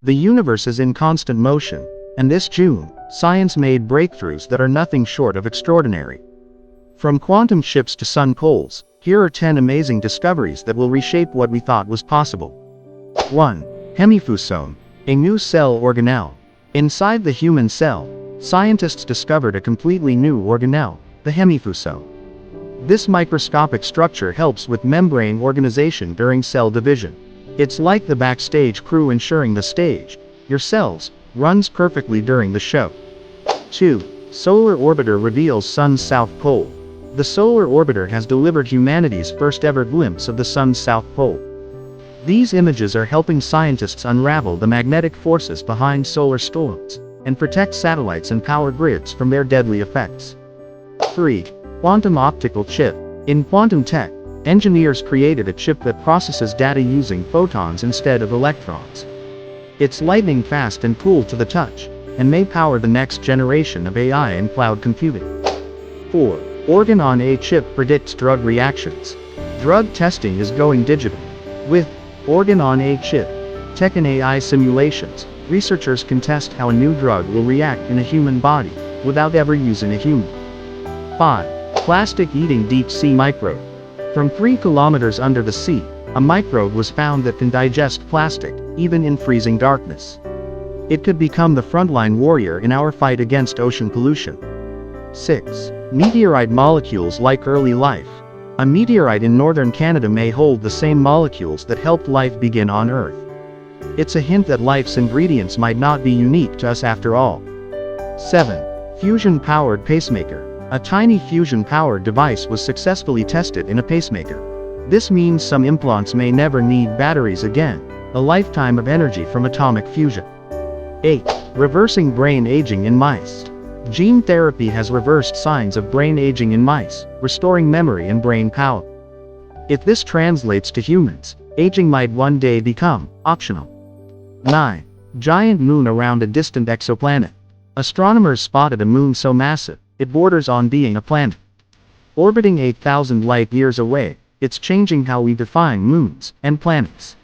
The universe is in constant motion, and this June, science made breakthroughs that are nothing short of extraordinary. From quantum ships to sun poles, here are 10 amazing discoveries that will reshape what we thought was possible. 1. Hemifusone, a new cell organelle. Inside the human cell, scientists discovered a completely new organelle, the hemifusone. This microscopic structure helps with membrane organization during cell division. It's like the backstage crew ensuring the stage, your cells, runs perfectly during the show. 2. Solar orbiter reveals sun's south pole. The solar orbiter has delivered humanity's first ever glimpse of the sun's south pole. These images are helping scientists unravel the magnetic forces behind solar storms, and protect satellites and power grids from their deadly effects. 3. Quantum optical chip. In quantum tech, engineers created a chip that processes data using photons instead of electrons. It's lightning fast and cool to the touch, and may power the next generation of AI and cloud computing. 4. Organ-on-a-chip predicts drug reactions. Drug testing is going digital. With organ-on-a-chip tech and AI simulations, researchers can test how a new drug will react in a human body, without ever using a human. 5. Plastic-eating deep-sea microbe. From 3 kilometers under the sea, a microbe was found that can digest plastic, even in freezing darkness. It could become the frontline warrior in our fight against ocean pollution. 6. Meteorite molecules like early life. A meteorite in northern Canada may hold the same molecules that helped life begin on Earth. It's a hint that life's ingredients might not be unique to us after all. 7. Fusion-powered pacemaker. A tiny fusion-powered device was successfully tested in a pacemaker. This means some implants may never need batteries again, a lifetime of energy from atomic fusion. 8. Reversing brain aging in mice. Gene therapy has reversed signs of brain aging in mice, restoring memory and brain power. If this translates to humans, aging might one day become optional. 9. Giant moon around a distant exoplanet. Astronomers spotted a moon so massive, it borders on being a planet. Orbiting 8,000 light-years away, it's changing how we define moons and planets.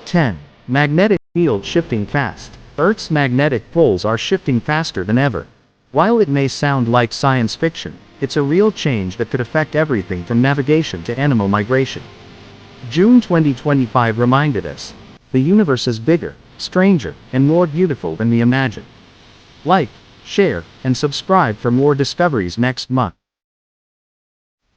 10. Magnetic field shifting fast. Earth's magnetic poles are shifting faster than ever. While it may sound like science fiction, it's a real change that could affect everything from navigation to animal migration. June 2025 reminded us, the universe is bigger, stranger, and more beautiful than we imagined. Like, share, and subscribe for more discoveries next month.